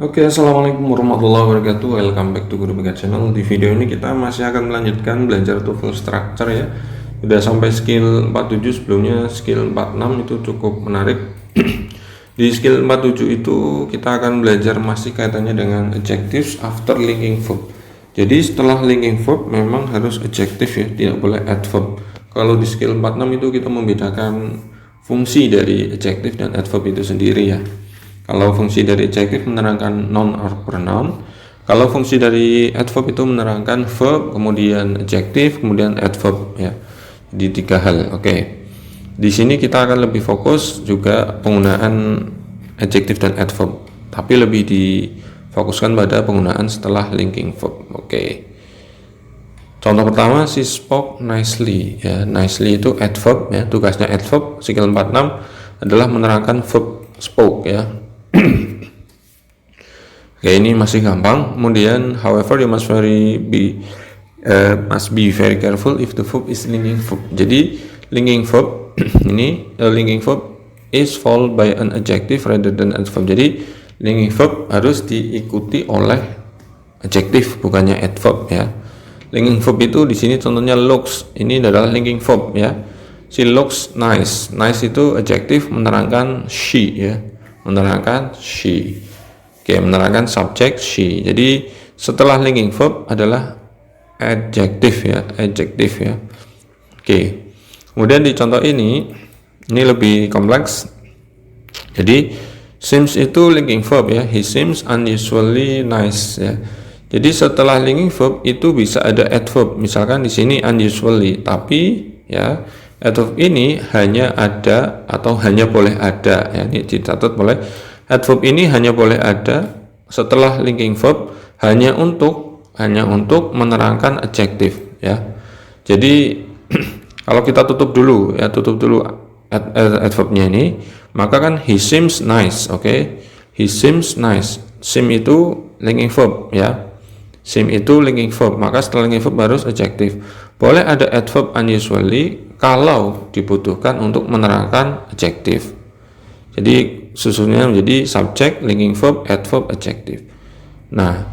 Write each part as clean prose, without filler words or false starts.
Oke, assalamualaikum warahmatullahi wabarakatuh. Welcome back to Guru Bika Channel. Di video ini kita masih akan melanjutkan belajar TOEFL structure ya. Udah sampai skill 47, sebelumnya skill 46 itu cukup menarik. Di skill 47 itu kita akan belajar masih kaitannya dengan adjectives after linking verb. Jadi setelah linking verb memang harus adjective ya, tidak boleh adverb. Kalau di skill 46 itu kita membedakan fungsi dari adjective dan adverb itu sendiri ya. Kalau fungsi dari adjective menerangkan noun or pronoun, kalau fungsi dari adverb itu menerangkan verb, kemudian adjective, kemudian adverb ya. Di tiga hal. Oke. Di sini kita akan lebih fokus juga penggunaan adjective dan adverb, tapi lebih difokuskan pada penggunaan setelah linking verb. Oke. Contoh pertama, she spoke nicely ya. Nicely itu adverb ya. Tugasnya adverb skill 46 adalah menerangkan verb spoke ya. Oke, ini masih gampang. Kemudian, however, you must be very careful if the verb is linking verb. Jadi, linking verb ini linking verb is followed by an adjective rather than adverb. Jadi, linking verb harus diikuti oleh adjective, bukannya adverb ya. Linking verb itu di sini contohnya looks. Ini adalah linking verb ya. She looks nice. Nice itu adjective menerangkan she ya. Menerangkan she. Oke, menerangkan subjek she. Jadi setelah linking verb adalah adjective ya, adjective ya. Oke. Kemudian di contoh ini lebih kompleks. Jadi seems itu linking verb ya. He seems unusually nice ya. Jadi setelah linking verb itu bisa ada adverb. Misalkan di sini unusually, tapi ya adverb ini hanya ada atau hanya boleh ada ya, ini dicatat boleh. Adverb ini hanya boleh ada setelah linking verb hanya untuk menerangkan adjective ya. Jadi kalau kita tutup dulu adverbnya ini, maka kan he seems nice, oke? He seems nice. Seem itu linking verb ya. Seem itu linking verb, maka setelah linking verb harus adjective. Boleh ada adverb unusually kalau dibutuhkan untuk menerangkan adjective. Jadi susunnya menjadi subject, linking verb, adverb, adjective. Nah,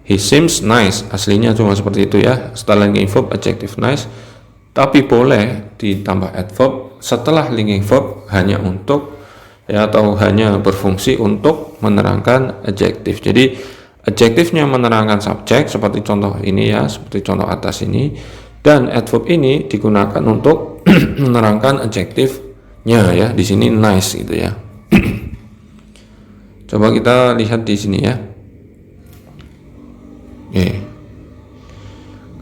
he seems nice aslinya cuma seperti itu ya. Setelah linking verb, adjective nice. Tapi boleh ditambah adverb setelah linking verb hanya untuk ya, atau hanya berfungsi untuk menerangkan adjective. Jadi adjektifnya menerangkan subjek seperti contoh ini ya, seperti contoh atas ini, dan adverb ini digunakan untuk menerangkan adjektifnya ya. Di sini nice gitu ya. Coba kita lihat di sini ya. Oke.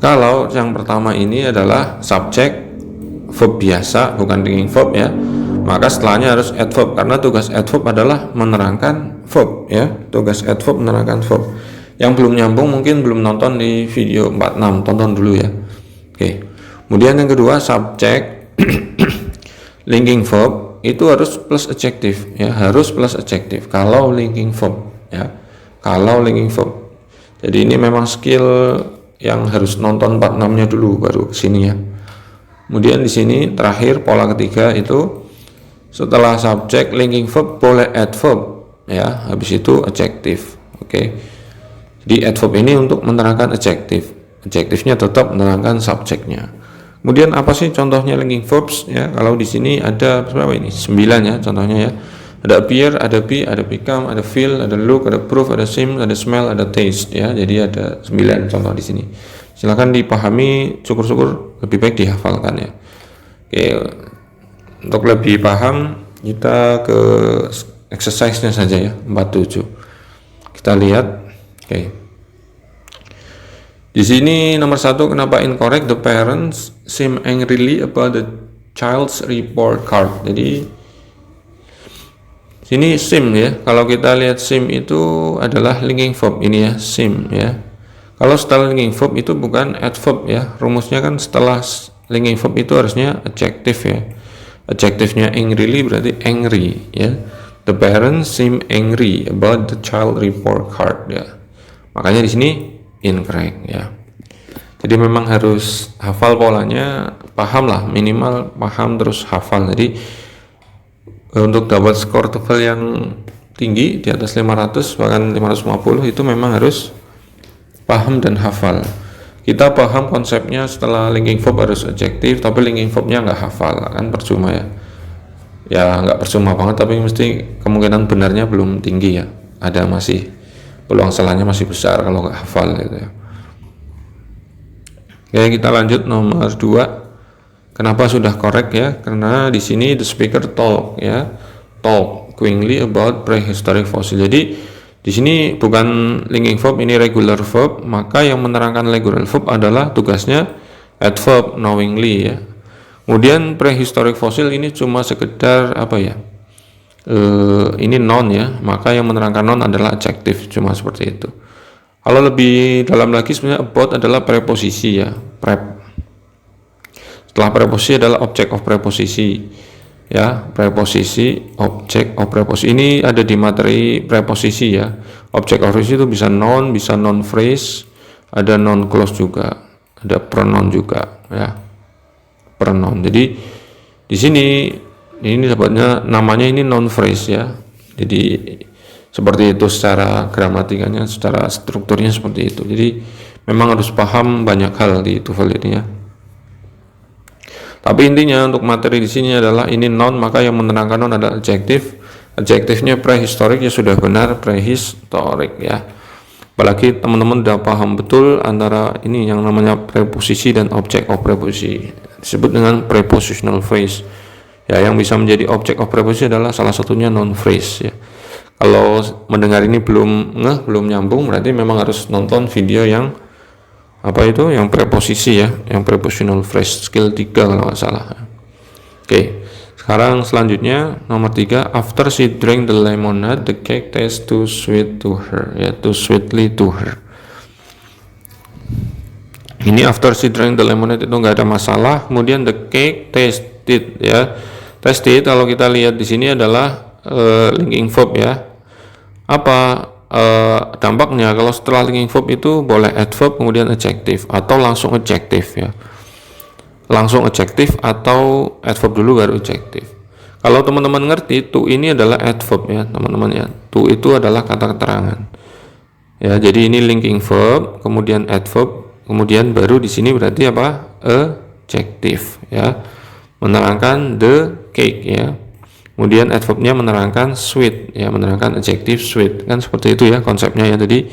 Kalau yang pertama ini adalah subjek verb biasa, bukan linking verb ya, maka setelahnya harus adverb karena tugas adverb adalah menerangkan verb ya. Tugas adverb menerangkan verb. Yang belum nyambung mungkin belum nonton di video 46, tonton dulu ya. Oke. Kemudian yang kedua, subjek linking verb itu harus plus adjective ya, harus plus adjective kalau linking verb ya. Kalau linking verb. Jadi ini memang skill yang harus nonton 46-nya dulu baru kesini ya. Kemudian di sini terakhir pola ketiga itu setelah subjek linking verb boleh adverb ya, habis itu adjective. Oke. Jadi adverb ini untuk menerangkan adjective. Adjektifnya tetap menerangkan subjeknya. Kemudian apa sih contohnya linking verbs ya? Kalau di sini ada berapa ini? 9 ya contohnya ya. Ada appear, ada be, ada become, ada feel, ada look, ada prove, ada seem, ada smell, ada taste ya. Jadi ada 9 contoh di sini. Silakan dipahami, syukur-syukur lebih baik dihafalkan ya. Oke. Untuk lebih paham kita ke exercise-nya saja ya, 47. Kita lihat. Oke. Di sini nomor 1, kenapa incorrect? The parents seem angrily about the child's report card. Jadi sini seem ya. Kalau kita lihat seem itu adalah linking verb ini ya, seem ya. Kalau setelah linking verb itu bukan adverb ya. Rumusnya kan setelah linking verb itu harusnya adjective ya. Adjektifnya angrily berarti angry ya. The parents seem angry about the child report card ya. Makanya di sini incorrect ya. Jadi memang harus hafal polanya, paham lah, minimal paham terus hafal. Jadi untuk dapat skor TOEFL yang tinggi, di atas 500 bahkan 550, itu memang harus paham dan hafal. Kita paham konsepnya setelah linking verb harus adjektif, tapi linking verbnya nggak hafal, kan percuma ya. Ya nggak percuma banget, tapi mesti kemungkinan benarnya belum tinggi ya. Ada masih peluang salahnya masih besar kalau nggak hafal gitu ya. Oke, kita lanjut nomor 2. Kenapa sudah correct ya? Karena di sini the speaker talk ya, talk quickly about prehistoric fossil. Jadi di sini bukan linking verb, ini regular verb, maka yang menerangkan regular verb adalah tugasnya adverb knowingly ya. Kemudian prehistoric fossil ini cuma sekedar apa ya? Ini noun ya, maka yang menerangkan noun adalah adjective, cuma seperti itu. Kalau lebih dalam lagi sebenarnya about adalah preposisi ya, prep. Setelah preposisi adalah object of preposisi ya, preposisi, object of preposisi. Ini ada di materi preposisi ya. Object of preposisi itu bisa noun phrase, ada noun clause juga, ada pronoun juga ya, pronoun. Jadi di sini ini sebutnya namanya ini noun phrase ya. Jadi seperti itu secara gramatikanya, secara strukturnya seperti itu. Jadi memang harus paham banyak hal di TOEFL ini ya. Tapi intinya untuk materi di sini adalah ini noun, maka yang menerangkan noun adalah adjektif. Adjektifnya prehistoric ya, sudah benar prehistoric ya. Apalagi teman-teman udah paham betul antara ini yang namanya preposisi dan object of preposisi. Disebut dengan prepositional phrase. Ya, yang bisa menjadi object of preposisi adalah salah satunya noun phrase ya. Kalau mendengar ini belum nyambung, berarti memang harus nonton video yang apa itu, yang preposisi ya, yang prepositional phrase skill 3 kalau nggak salah. Oke, sekarang selanjutnya nomor 3. After she drank the lemonade, the cake tastes too sweet to her ya, too sweetly to her. Ini after she drank the lemonade itu nggak ada masalah. Kemudian the cake tasted ya, tasted kalau kita lihat di sini adalah linking verb ya. Apa dampaknya kalau setelah linking verb itu boleh adverb kemudian adjective atau langsung adjective ya, langsung adjective atau adverb dulu baru adjective. Kalau teman-teman ngerti, to ini adalah adverb ya teman-teman ya, to itu adalah kata keterangan ya. Jadi ini linking verb kemudian adverb kemudian baru di sini berarti apa, adjective ya, menerangkan the cake ya. Kemudian adverbnya menerangkan sweet ya, menerangkan adjektif sweet, kan seperti itu ya konsepnya ya tadi.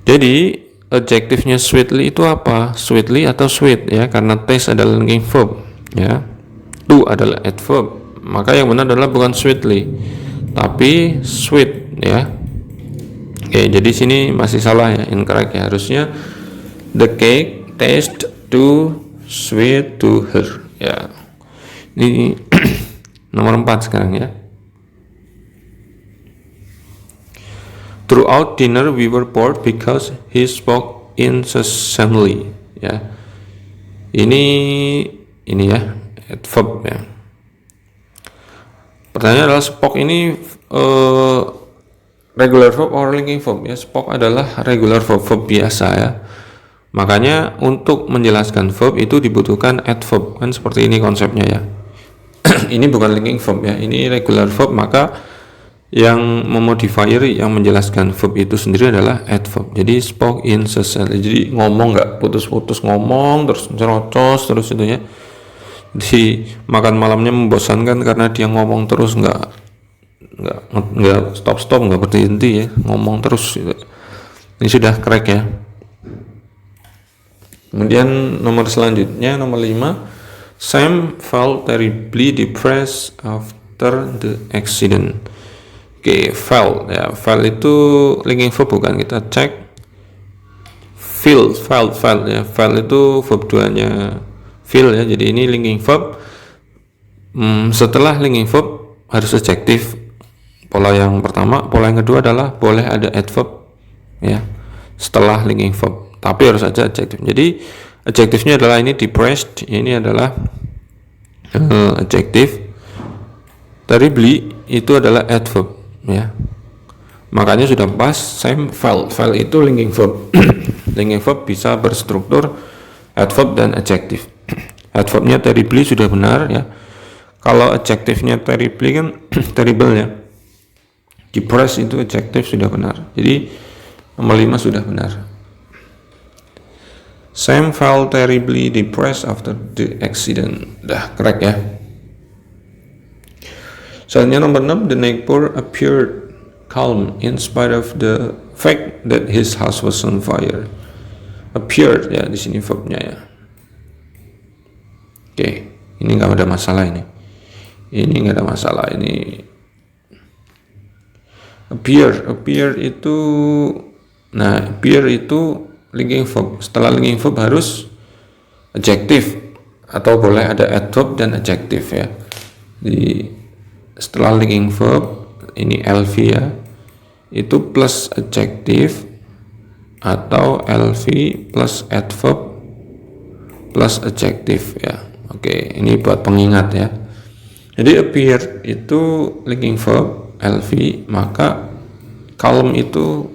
Jadi adjektifnya sweetly itu apa, sweetly atau sweet ya, karena taste adalah linking verb ya, to adalah adverb, maka yang benar adalah bukan sweetly tapi sweet ya. Oke, jadi sini masih salah ya, incorrect ya, harusnya the cake taste too sweet to her ya. Ini nomor 4 sekarang ya. Throughout dinner we were bored because he spoke incessantly ya. Ini ya adverb ya. Pertanyaannya adalah spoke ini regular verb or linking verb ya. Spoke adalah regular verb biasa ya. Makanya untuk menjelaskan verb itu dibutuhkan adverb, kan seperti ini konsepnya ya. Ini bukan linking verb ya, ini regular verb, maka yang memodifier yang menjelaskan verb itu sendiri adalah adverb. Jadi spoke incessantly, jadi ngomong nggak putus-putus, ngomong terus cerocos terus itu ya. Jadi makan malamnya membosankan karena dia ngomong terus, nggak stop nggak berhenti ya, ngomong terus gitu. Ini sudah correct ya. Kemudian nomor selanjutnya nomor 5. Sam felt terribly depressed after the accident. Oke, felt ya, felt itu linking verb bukan, kita cek. Felt ya, felt itu verb 2-nya feel ya, jadi ini linking verb. Setelah linking verb harus adjektif, pola yang pertama. Pola yang kedua adalah boleh ada adverb ya setelah linking verb, tapi harus aja adjektif. Jadi adjektifnya adalah ini depressed, ini adalah adjektif. Terribly itu adalah adverb ya. Makanya sudah pas Sam felt itu linking verb. Linking verb bisa berstruktur adverb dan adjektif. Adverbnya terribly sudah benar ya. Kalau adjektifnya terribly kan terrible ya. Depressed itu adjective sudah benar. Jadi nomor 5 sudah benar. Sam felt terribly depressed after the accident. Dah correct ya. Selanjutnya nomor 6, the neighbor appeared calm in spite of the fact that his house was on fire. Appeared ya di sini verbnya ya. Oke, ini nggak ada masalah ini. Ini nggak ada masalah ini. Appear itu, nah appear itu linking verb. Setelah linking verb harus adjective atau boleh ada adverb dan adjective ya. Di setelah linking verb ini LV ya, itu plus adjective atau LV plus adverb plus adjective ya. Oke, ini buat pengingat ya. Jadi appear itu linking verb LV, maka calm itu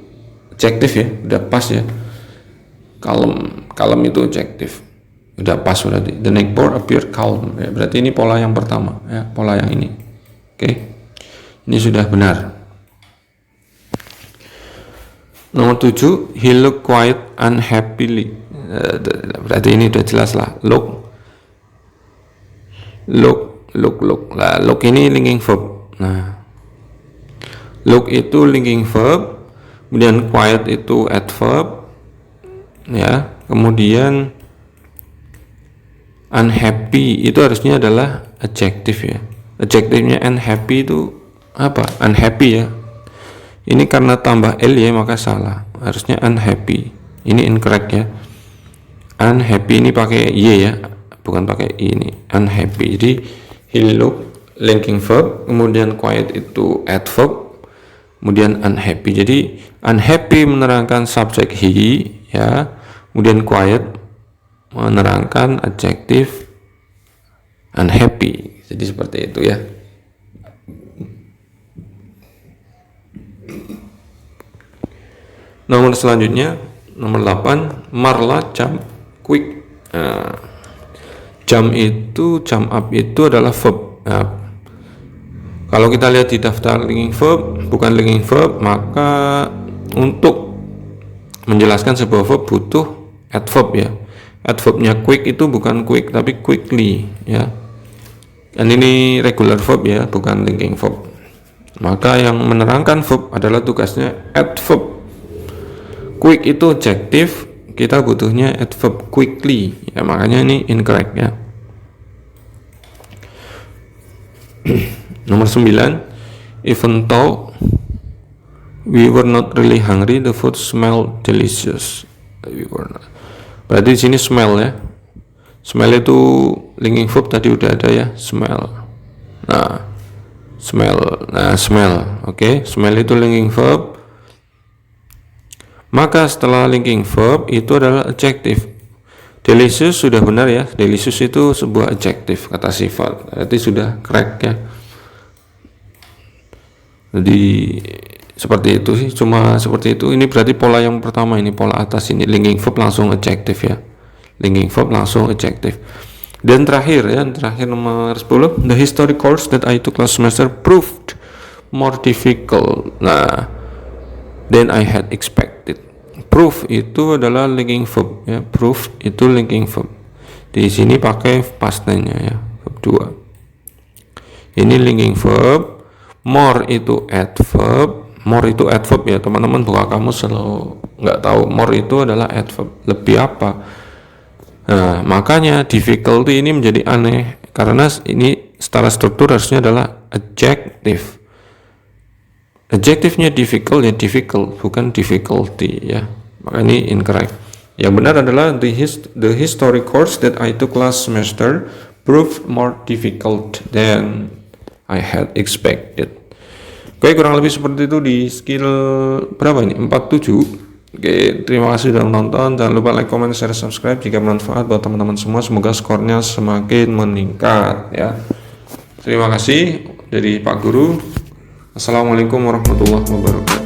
adjective ya, udah pas ya. Calm itu adjective, udah pas berarti. The neighbor appear calm ya, berarti ini pola yang pertama ya, pola yang ini. Oke, ini sudah benar. Nomor 7, he looked quite unhappily. Berarti ini udah jelas lah. Look lah, look ini linking verb. Nah, look itu linking verb, kemudian quiet itu adverb ya, kemudian unhappy itu harusnya adalah adjective ya. Adjektifnya unhappy itu apa? Unhappy ya. Ini karena tambah L ya, maka salah. Harusnya unhappy. Ini incorrect ya. Unhappy ini pakai Y ya, bukan pakai I ini. Unhappy. Jadi he look linking verb, kemudian quiet itu adverb, kemudian unhappy. Jadi unhappy menerangkan subjek he ya, kemudian quiet menerangkan adjektif unhappy. Jadi seperti itu ya. Nomor selanjutnya, nomor 8, Marla jump quick. Nah, jump up itu adalah verb. Nah, kalau kita lihat di daftar linking verb, bukan linking verb, maka untuk menjelaskan sebuah verb butuh adverb ya. Adverbnya quick itu bukan quick tapi quickly ya. Dan ini regular verb ya, bukan linking verb. Maka yang menerangkan verb adalah tugasnya adverb. Quick itu adjective, kita butuhnya adverb quickly ya, makanya ini incorrect ya. Nomor 9, even though we were not really hungry, the food smelled delicious. Berarti di sini smell ya. Smell itu linking verb tadi udah ada ya, smell. Nah, smell. Oke, smell itu linking verb. Maka setelah linking verb itu adalah adjective. Delicious sudah benar ya. Delicious itu sebuah adjective, kata sifat. Berarti sudah correct ya. Jadi seperti itu sih, cuma seperti itu. Ini berarti pola yang pertama, ini pola atas ini linking verb langsung adjective ya. Linking verb langsung adjective. Dan terakhir nomor 10, the history course that I took last semester proved more difficult. Nah, than I had expected. Prove itu adalah linking verb ya. Prove itu linking verb. Di sini pakai past tense-nya ya, verb 2. Ini linking verb. More itu adverb. More itu adverb ya, teman-teman buka kamus selalu nggak tahu more itu adalah adverb. Lebih apa? Nah, makanya difficulty ini menjadi aneh karena ini secara struktur harusnya adalah adjective. Adjektifnya difficult ya difficult, bukan difficulty ya. Maka ini incorrect. Yang benar adalah the history course that I took last semester proved more difficult than I had expected. Oke, kurang lebih seperti itu di skill berapa ini? 47. Oke, terima kasih sudah menonton. Jangan lupa like, comment, share, subscribe jika bermanfaat buat teman-teman semua. Semoga skornya semakin meningkat ya. Terima kasih dari Pak Guru. Assalamualaikum warahmatullahi wabarakatuh.